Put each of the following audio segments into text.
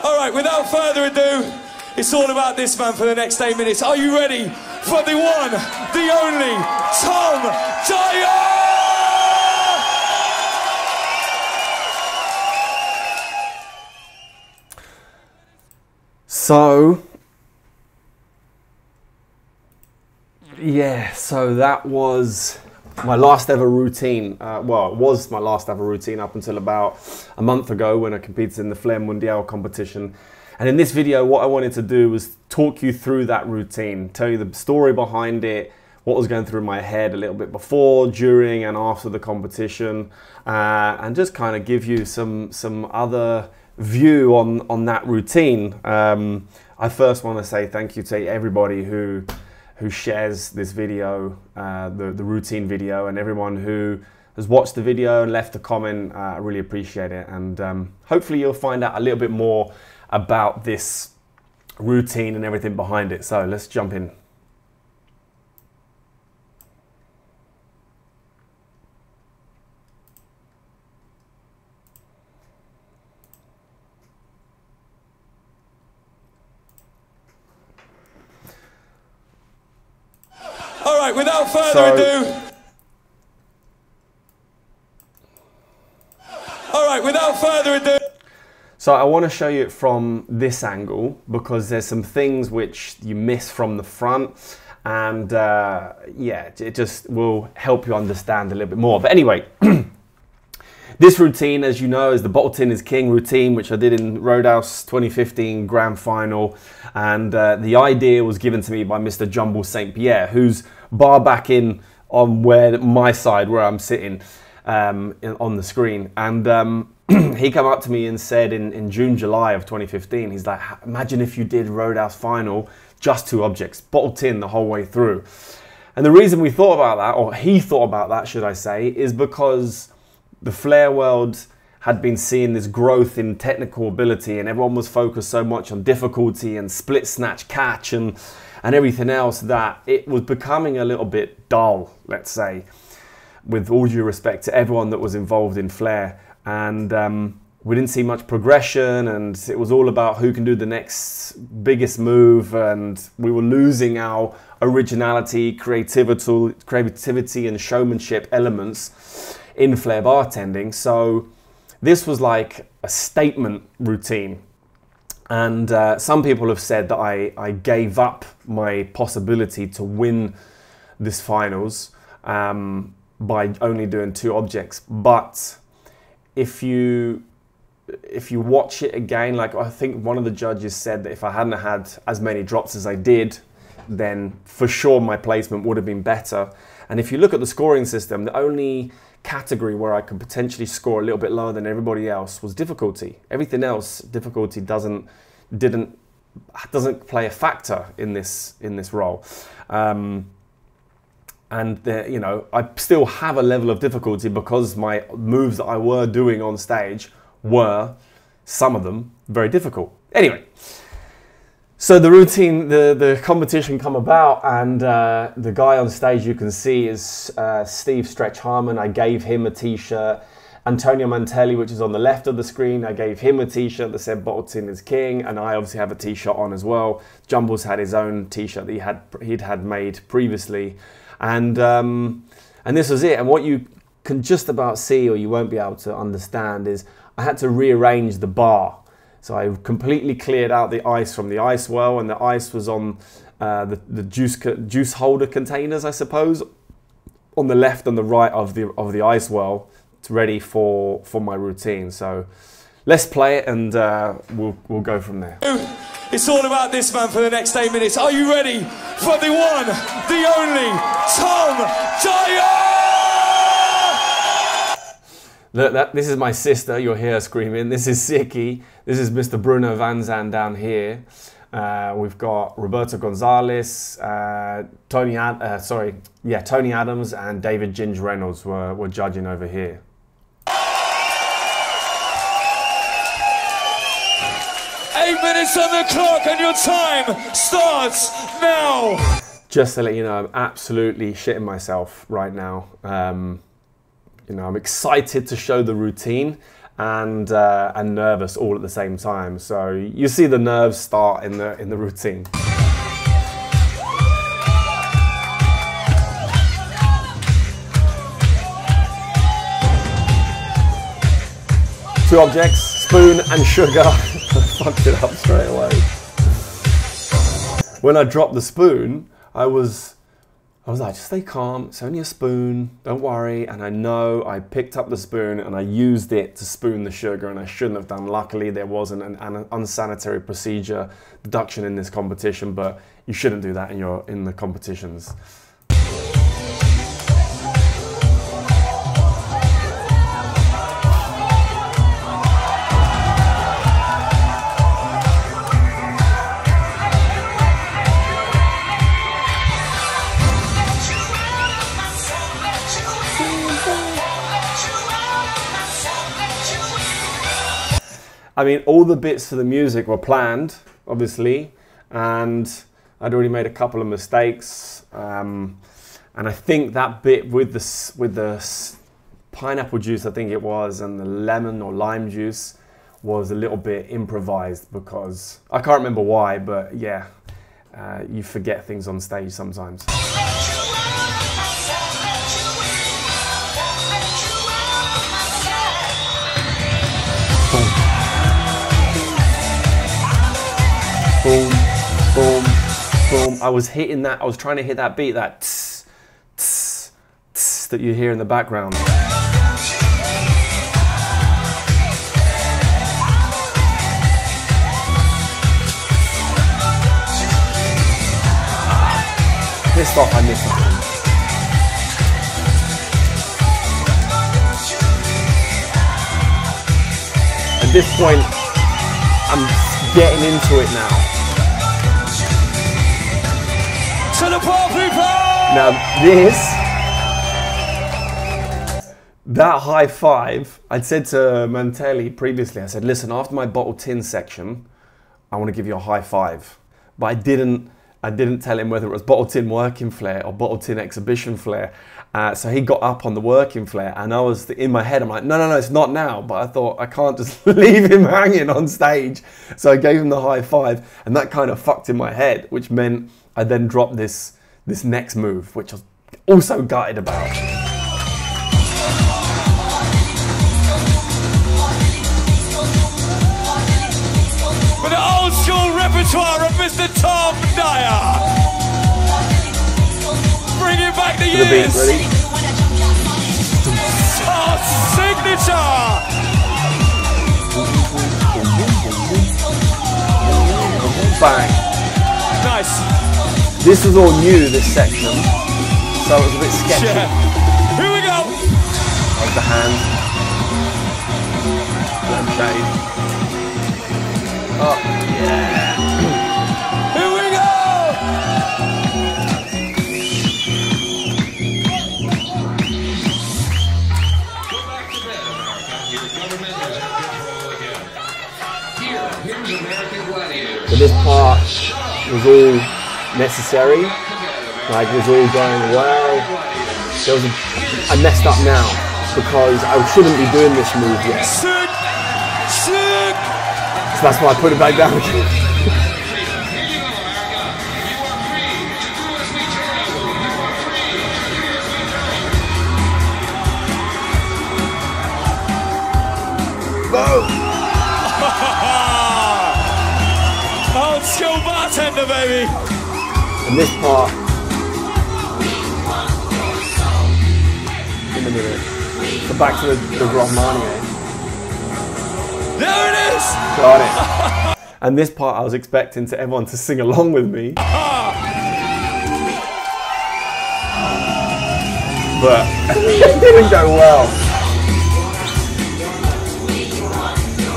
All right, without further ado, it's all about this man for the next 8 minutes. Are you ready for the one, the only, Tom Dyer? So that was my last ever routine. Well, it was my last ever routine up until about a month ago when I competed in the Flair Mondial competition. And in this video, what I wanted to do was talk you through that routine, tell you the story behind it, what was going through my head a little bit before, during and after the competition, and just kind of give you some other view on that routine. I first want to say thank you to everybody who shares this video, the routine video, and everyone who has watched the video and left a comment. I really appreciate it, and hopefully you'll find out a little bit more about this routine and everything behind it. So let's jump in. All right, without further ado. All right, without further ado. So I want to show you it from this angle because there's some things which you miss from the front, and yeah, it just will help you understand a little bit more. But anyway, this routine, as you know, is the Bartending is King routine, which I did in Roadhouse 2015 Grand Final. And the idea was given to me by Mr. Jumble St. Pierre, who's bar backing on my side where I'm sitting on the screen. And he came up to me and said in June, July of 2015, he's like, imagine if you did Roadhouse Final, just 2 objects, bottle tin the whole way through. And the reason we thought about that, or he thought about that, should I say, is because the Flair world had been seeing this growth in technical ability, and everyone was focused so much on difficulty and split snatch catch and everything else that it was becoming a little bit dull, let's say, with all due respect to everyone that was involved in Flair. And we didn't see much progression, and it was all about who can do the next biggest move, and we were losing our originality, creativity and showmanship elements in Flair bartending. So this was like a statement routine. And some people have said that I gave up my possibility to win this finals by only doing 2 objects. But if you watch it again, like I think one of the judges said that if I hadn't had as many drops as I did, then for sure my placement would have been better. And if you look at the scoring system, the only category where I could potentially score a little bit lower than everybody else was difficulty. Everything else, difficulty doesn't play a factor in this role. And you know, I still have a level of difficulty because my moves that I were doing on stage were, some of them, very difficult. Anyway, so the routine, the competition come about, and the guy on stage you can see is Steve Stretch Harmon. I gave him a t-shirt. Antonio Mantelli, which is on the left of the screen, I gave him a t-shirt that said Bartending is King, and I obviously have a t-shirt on as well. Jumbles had his own t-shirt that he'd had made previously. And this was it. And what you can just about see, or you won't be able to understand, is I had to rearrange the bar. So I completely cleared out the ice from the ice well, and the ice was on the juice holder containers, I suppose, on the left and the right of the ice well. It's ready for my routine. So let's play it, and we'll go from there. It's all about this man for the next 8 minutes. Are you ready for the one, the only, Tom Dyer? Look, this is my sister. You'll hear her screaming. This is Siki. This is Mr. Bruno Van Zandt down here. We've got Roberto Gonzalez, Tony Adams, and David Ginge Reynolds were judging over here. 8 minutes on the clock, and your time starts now. Just to let you know, I'm absolutely shitting myself right now. You know, I'm excited to show the routine. and nervous all at the same time. So you see the nerves start in the routine. Two objects, spoon and sugar. I fucked it up straight away. When I dropped the spoon, I was like, just stay calm, it's only a spoon, don't worry. And I know I picked up the spoon and I used it to spoon the sugar, and I shouldn't have done. Luckily, there wasn't an unsanitary procedure deduction in this competition, but you shouldn't do that in the competitions. I mean, all the bits for the music were planned, obviously, and I'd already made a couple of mistakes. And I think that bit with the pineapple juice, I think it was, and the lemon or lime juice was a little bit improvised, because I can't remember why, but yeah, you forget things on stage sometimes. Boom, boom, boom. I was hitting that, I was trying to hit that beat, that tss, tss, tss, that you hear in the background. Pissed off, I missed it. At this point, I'm getting into it now. To the poor people! Now that high five, I'd said to Mantelli previously, I said, listen, after my bottle tin section, I want to give you a high five. But I didn't tell him whether it was bottle tin working flair or bottle tin exhibition flair. So he got up on the working flair, and I was in my head, I'm like, no, it's not now. But I thought, I can't just leave him hanging on stage. So I gave him the high five, and that kind of fucked in my head, which meant I then dropped this next move, which I was also gutted about. With the old school repertoire of Mr. Tom Dyer. Bringing back the years. The beat, ready? Our signature. Bang. Nice. This was all new, this section, so it was a bit sketchy. Yeah. Here we go. That was the hand. Let him shade. Oh, yeah. Here we go. But this part was all necessary, like was all going well. There was I messed up now because I shouldn't be doing this move yet. Sick. Sick. So that's why I put it back down again. Whoa! Old school bartender, baby. And this part, in a minute. So back to the Rahmani. There it is. Got it. And this part, I was expecting everyone to sing along with me, but it didn't go well.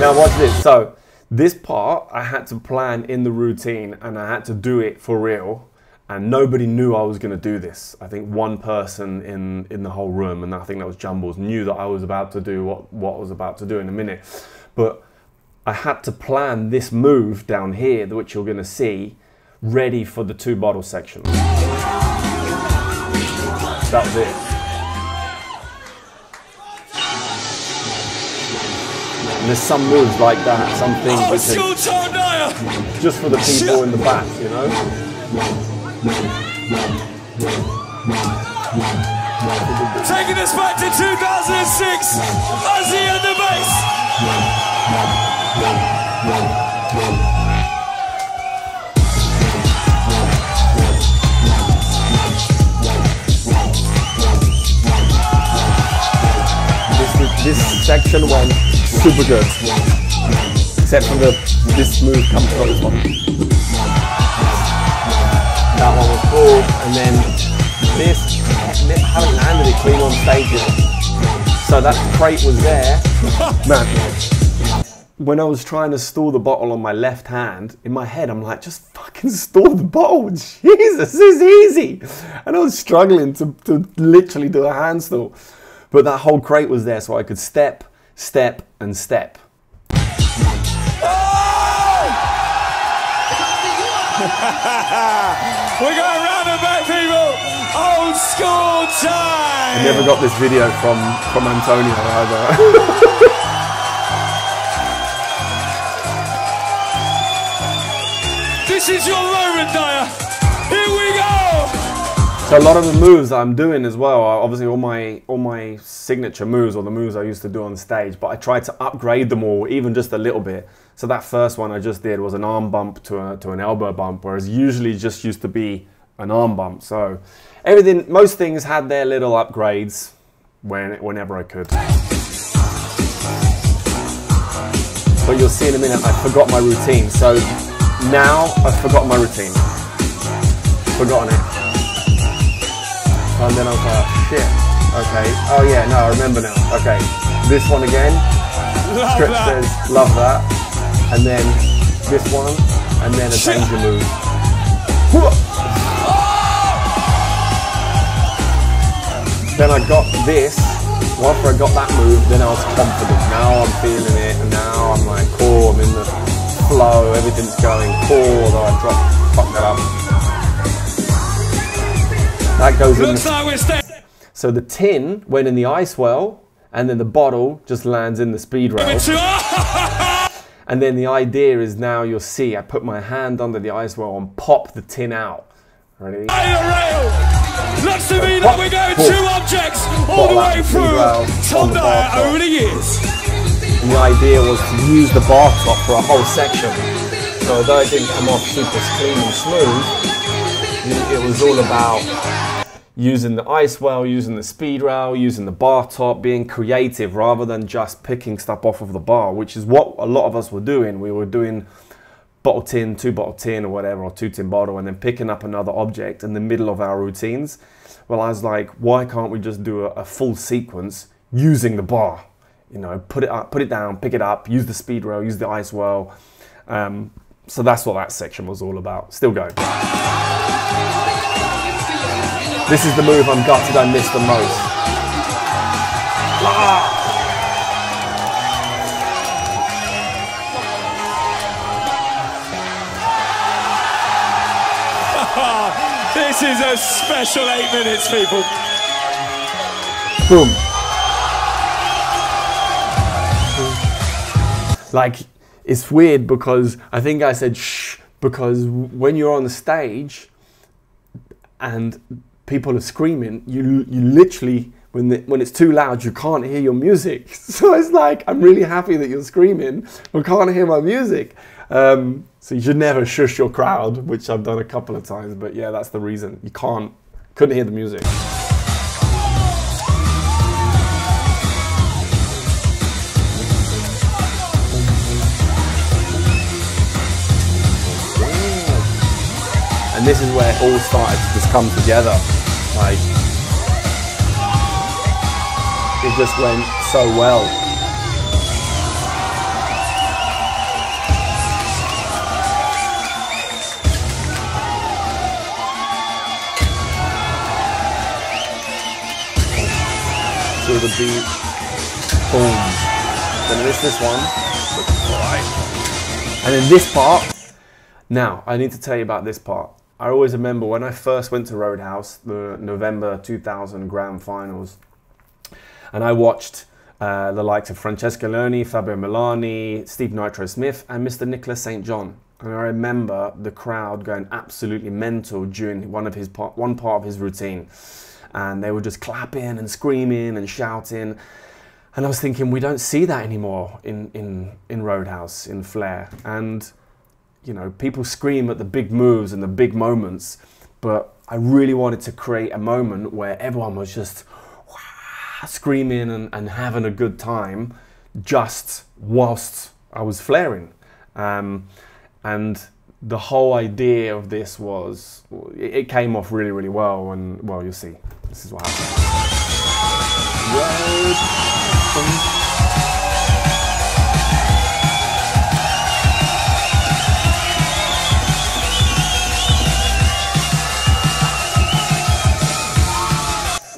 Now watch this. So this part I had to plan in the routine, and I had to do it for real, and nobody knew I was going to do this. I think one person in the whole room, and I think that was Jumbles, knew that I was about to do what I was about to do in a minute. But I had to plan this move down here, which you're going to see, ready for the 2 bottle section. That was it. And there's some moves like that, some things Oh, which school are Tom Dyer! just for the people in the back, you know? Taking us back to 2006, Ozzy and the bass. This section went super good, except for this move comes from this one. That one was cool, and then this, I haven't landed it clean on stage yet. So that crate was there. Man, when I was trying to store the bottle on my left hand, in my head I'm like, just fucking store the bottle, Jesus, this is easy. And I was struggling to literally do a handstand. But that whole crate was there so I could step, step, and step. Oh! We're going round and back, people. Old school time. I never got this video from Antonio either. This is your moment, Dyer. Here we go. So a lot of the moves I'm doing as well are obviously all my signature moves, or the moves I used to do on stage, but I tried to upgrade them all even just a little bit. So that first one I just did was an arm bump to an elbow bump, whereas usually just used to be an arm bump. So most things had their little upgrades whenever I could. But you'll see in a minute I forgot my routine. So now I've forgotten my routine. Forgotten it. And then I was like, shit, okay, oh yeah, no, I remember now, okay, this one again, Script says, love that, and then this one, and then a danger move. Then I got this, after I got that move, then I was confident, now I'm feeling it, and now I'm like, cool, I'm in the flow, everything's going cool, although I fucked that up. That goes in so the tin went in the ice well, and then the bottle just lands in the speed rail. And then the idea is now you'll see I put my hand under the ice well and pop the tin out. Ready? Looks to me that we're going two objects all the way through Tom Dyer over the years. And the idea was to use the bar top for a whole section. So although it didn't come off super clean and smooth, it was all about using the ice well, using the speed rail, using the bar top, being creative rather than just picking stuff off of the bar, which is what a lot of us were doing. We were doing bottle tin, 2 bottle tin or whatever, or 2 tin bottle, and then picking up another object in the middle of our routines. Well, I was like, why can't we just do a full sequence using the bar? You know, put it up, put it down, pick it up, use the speed rail, use the ice well. So that's what that section was all about. Still going. This is the move I'm gutted I missed the most. Ah! This is a special 8 minutes, people. Boom. Like, it's weird because I think I said shh, because when you're on the stage and people are screaming, you literally, when it's too loud, you can't hear your music. So it's like, I'm really happy that you're screaming, but can't hear my music. So you should never shush your crowd, which I've done a couple of times, but yeah, that's the reason. You couldn't hear the music. And this is where it all started to just come together. Like, it just went so well. To the beat, boom. Then there's this one. And in this part, now I need to tell you about this part. I always remember when I first went to Roadhouse, the November 2000 Grand Finals, and I watched the likes of Francesco Leoni, Fabio Milani, Steve Nitro Smith, and Mr. Nicholas St. John. And I remember the crowd going absolutely mental during one part of his routine. And they were just clapping and screaming and shouting. And I was thinking, we don't see that anymore in Roadhouse, in Flair. And, you know, people scream at the big moves and the big moments, but I really wanted to create a moment where everyone was just screaming and having a good time just whilst I was flaring. And the whole idea of this was, it came off really, really well, and well, you'll see. This is what happened.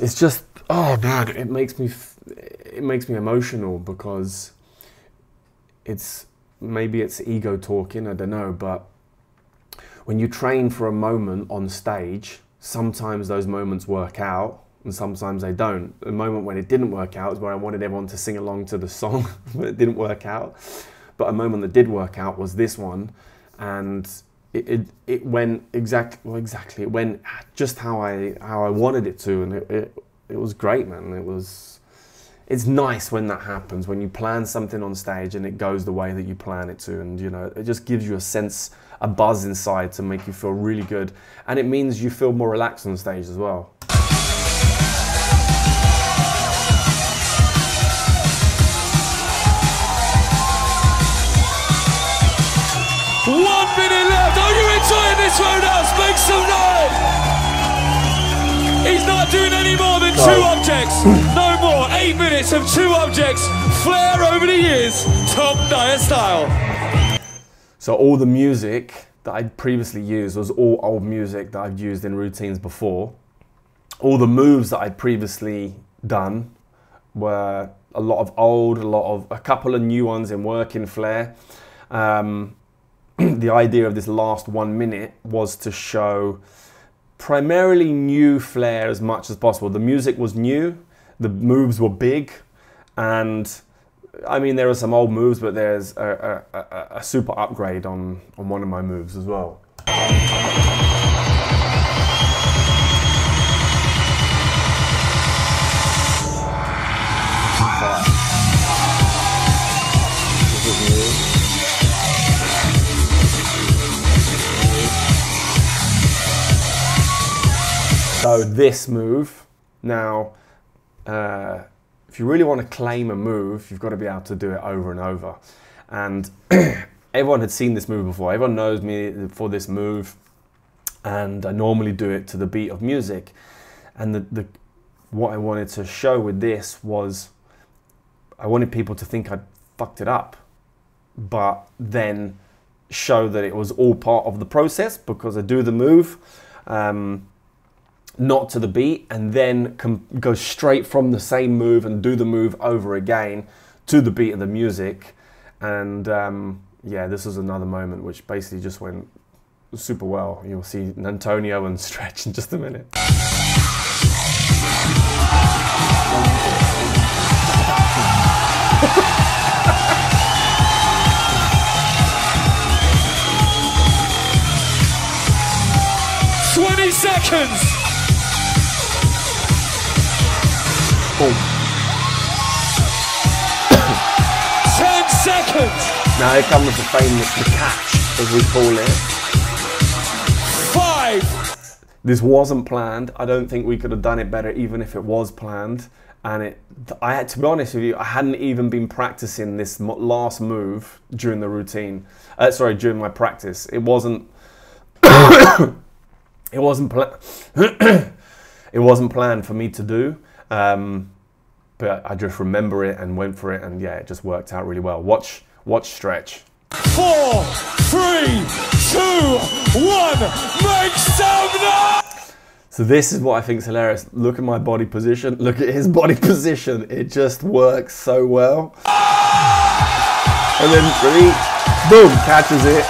It's just, oh man, it makes me emotional, because maybe it's ego talking, I don't know, but when you train for a moment on stage, sometimes those moments work out and sometimes they don't. The moment when it didn't work out is where I wanted everyone to sing along to the song, but it didn't work out. But a moment that did work out was this one, and it went exactly, it went just how I wanted it to, and it was great, man. It's nice when that happens, when you plan something on stage and it goes the way that you plan it to, and you know, it just gives you a sense, a buzz inside to make you feel really good, and it means you feel more relaxed on stage as well. 1 minute left. Are you enjoying this, Roadhouse? Make some noise. He's not doing any more than 2 objects. No more. 8 minutes of 2 objects. Flair over the years. Tom Dyer style. So all the music that I'd previously used was all old music that I've used in routines before. All the moves that I'd previously done were a lot of old, a couple of new ones in work in Flair. The idea of this last 1 minute was to show primarily new Flair as much as possible. The music was new, the moves were big, and I mean, there are some old moves, but there's a super upgrade on one of my moves as well. So this move, now, if you really want to claim a move, you've got to be able to do it over and over. And everyone had seen this move before. Everyone knows me for this move, and I normally do it to the beat of music. And what I wanted to show with this was, I wanted people to think I'd fucked it up, but then show that it was all part of the process, because I do the move, not to the beat, and then go straight from the same move and do the move over again to the beat of the music. And yeah, this was another moment which basically just went super well. You'll see Antonio and Stretch in just a minute. Seconds. Boom. 10 seconds. Now here comes the famous, the catch, as we call it. 5. This wasn't planned. I don't think we could have done it better, even if it was planned. And I had to be honest with you, I hadn't even been practicing this last move during the routine. During my practice. It wasn't. It wasn't planned for me to do, but I just remember it and went for it, and yeah, it just worked out really well. Watch Stretch. 4, 3, 2, 1. Make some noise! So this is what I think is hilarious. Look at my body position. Look at his body position. It just works so well. And then reach, boom, catches it.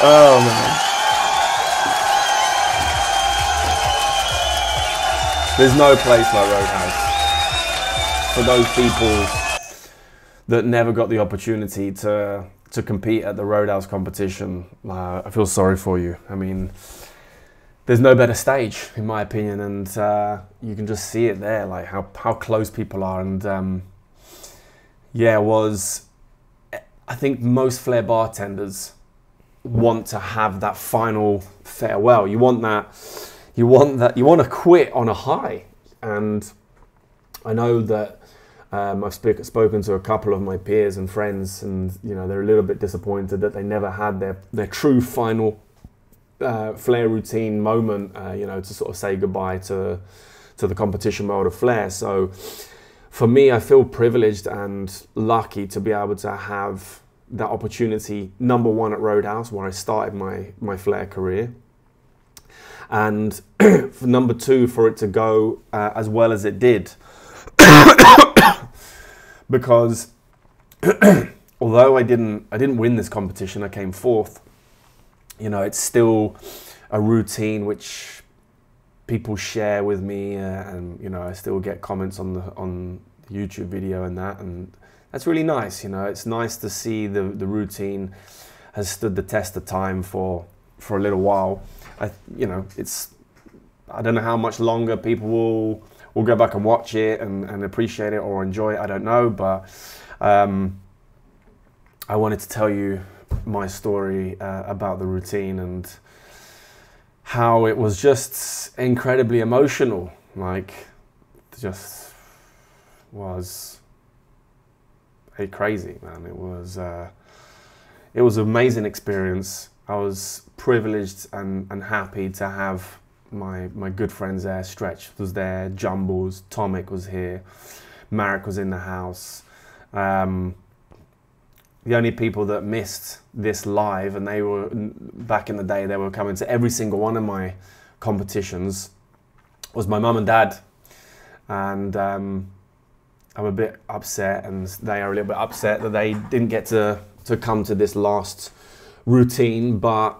Oh man. There's no place like Roadhouse. For those people that never got the opportunity to compete at the Roadhouse competition, I feel sorry for you. I mean, there's no better stage, in my opinion, and you can just see it there, like how close people are. And yeah, I think most flair bartenders want to have that final farewell. You want to quit on a high. And I know that I've spoken to a couple of my peers and friends, and you know, they're a little bit disappointed that they never had their true final flair routine moment, you know, to sort of say goodbye to the competition world of flair. So for me, I feel privileged and lucky to be able to have that opportunity, number one at Roadhouse, where I started my flair career, and for number two, for it to go as well as it did. Because although I didn't win this competition, I came fourth. You know, it's still a routine which people share with me, and you know, I still get comments on the YouTube video and that's really nice. You know, it's nice to see the routine has stood the test of time for a little while. You know, I don't know how much longer people will go back and watch it and appreciate it or enjoy it. I don't know, but I wanted to tell you my story about the routine and how it was just incredibly emotional. Like, just was crazy, man. It was an amazing experience. I was privileged and happy to have my good friends there. Stretch was there, Jumbles, Tomic was here, Marek was in the house. The only people that missed this live, and they were, back in the day, they were coming to every single one of my competitions, was my mum and dad. And I'm a bit upset, and they are a little bit upset that they didn't get to come to this last routine. But,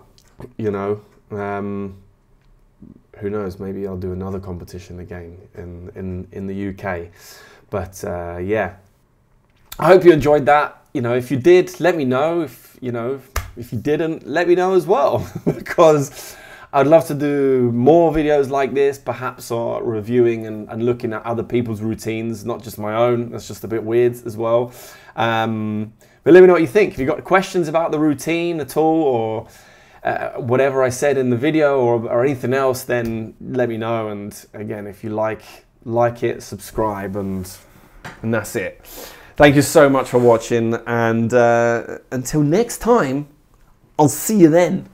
you know, who knows, maybe I'll do another competition again in the UK. But yeah, I hope you enjoyed that. You know, if you did, let me know. If you didn't, let me know as well, because I'd love to do more videos like this, perhaps, or reviewing and looking at other people's routines, not just my own. That's just a bit weird as well. But let me know what you think. If you've got questions about the routine at all, or whatever I said in the video, or anything else, then let me know. And again, if you like it, subscribe, and that's it. Thank you so much for watching, and until next time, I'll see you then.